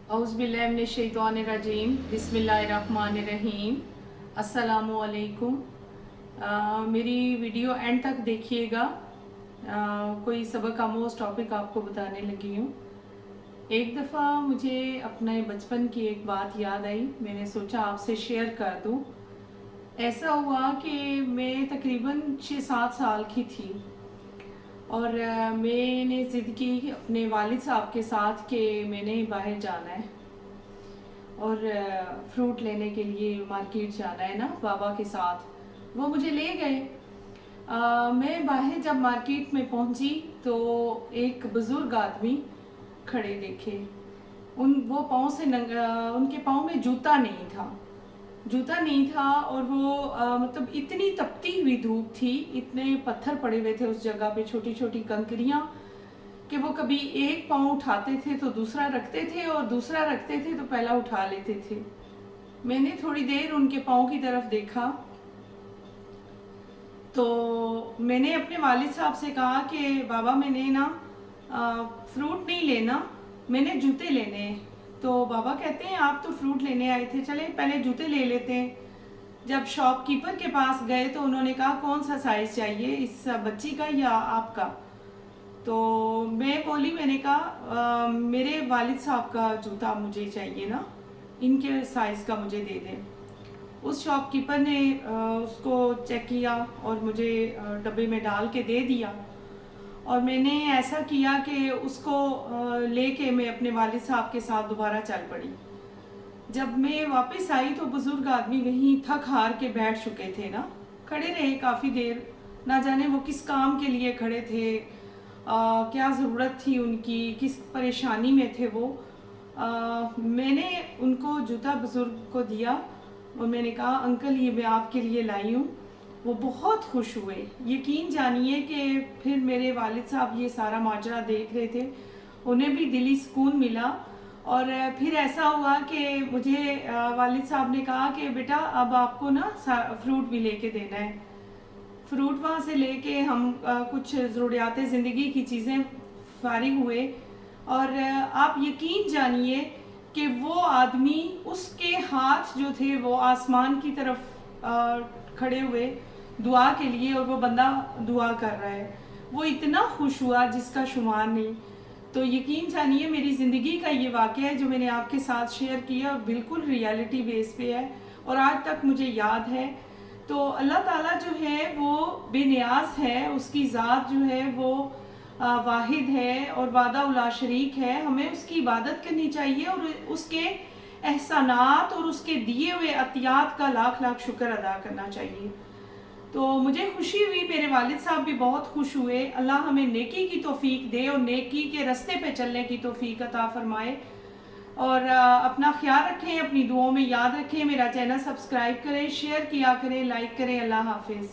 औज़ुबिल्लाहिमिनश्शैतानिर्रजीम बिस्मिल्लाहिर्रहमानिर्रहीम। अस्सलामु अलैकुम। मेरी वीडियो एंड तक देखिएगा। कोई सबक आमोज़ टॉपिक आपको बताने लगी हूँ। एक दफ़ा मुझे अपने बचपन की एक बात याद आई, मैंने सोचा आपसे शेयर कर दूँ। ऐसा हुआ कि मैं तकरीबन 6-7 साल की थी और मैंने ज़िद की अपने वालिद साहब के साथ कि मैंने बाहर जाना है और फ्रूट लेने के लिए मार्केट जाना है ना बाबा के साथ। वो मुझे ले गए। मैं बाहर जब मार्केट में पहुंची तो एक बुज़ुर्ग आदमी खड़े देखे। वो पाँव से उनके पाँव में जूता नहीं था। और वो मतलब इतनी तपती हुई धूप थी, इतने पत्थर पड़े हुए थे उस जगह पे, छोटी छोटी कंकरियां, कि वो कभी एक पाँव उठाते थे तो दूसरा रखते थे और दूसरा रखते थे तो पहला उठा लेते थे। मैंने थोड़ी देर उनके पाँव की तरफ देखा तो मैंने अपने वालिद साहब से कहा कि बाबा मैंने ना फ्रूट नहीं लेना, मैंने जूते लेने हैं। तो बाबा कहते हैं आप तो फ्रूट लेने आए थे, चले पहले जूते ले लेते हैं। जब शॉपकीपर के पास गए तो उन्होंने कहा कौन सा साइज़ चाहिए, इस बच्ची का या आपका? तो मैं बोली, मैंने कहा मेरे वालिद साहब का जूता मुझे चाहिए ना, इनके साइज़ का मुझे दे दें। उस शॉपकीपर ने उसको चेक किया और मुझे डब्बे में डाल के दे दिया। और मैंने ऐसा किया कि उसको लेके मैं अपने वालिद साहब के साथ दोबारा चल पड़ी। जब मैं वापस आई तो बुजुर्ग आदमी वहीं थक हार के बैठ चुके थे ना, खड़े रहे काफ़ी देर। ना जाने वो किस काम के लिए खड़े थे, क्या ज़रूरत थी उनकी, किस परेशानी में थे वो। मैंने उनको जूता बुजुर्ग को दिया और मैंने कहा अंकल ये मैं आपके लिए लाई हूँ। वो बहुत खुश हुए। यकीन जानिए कि फिर मेरे वालिद साहब ये सारा माजरा देख रहे थे, उन्हें भी दिली सुकून मिला। और फिर ऐसा हुआ कि मुझे वालिद साहब ने कहा कि बेटा अब आपको ना फ्रूट भी लेके देना है। फ्रूट वहाँ से लेके हम कुछ ज़रूरियात ज़िंदगी की चीज़ें फारिग हुए। और आप यकीन जानिए कि वो आदमी, उसके हाथ जो थे वो आसमान की तरफ खड़े हुए दुआ के लिए, और वो बंदा दुआ कर रहा है। वो इतना खुश हुआ जिसका शुमार नहीं। तो यकीन जानिए मेरी ज़िंदगी का ये वाक़या है जो मैंने आपके साथ शेयर किया, और बिल्कुल रियलिटी बेस पे है और आज तक मुझे याद है। तो अल्लाह ताला जो है वो बेनियाज है, उसकी ज़ात जो है वो वाहिद है और वादा उला शरीक है। हमें उसकी इबादत करनी चाहिए और उसके एहसानात और उसके दिए हुए अतियात का लाख लाख शुक्र अदा करना चाहिए। तो मुझे खुशी हुई, मेरे वालिद साहब भी बहुत खुश हुए। अल्लाह हमें नेकी की तौफीक दे और नेकी के रास्ते पे चलने की तौफीक अता फरमाए। और अपना ख्याल रखें, अपनी दुआओं में याद रखें। मेरा चैनल सब्सक्राइब करें, शेयर किया करें, लाइक करें। अल्लाह हाफिज़।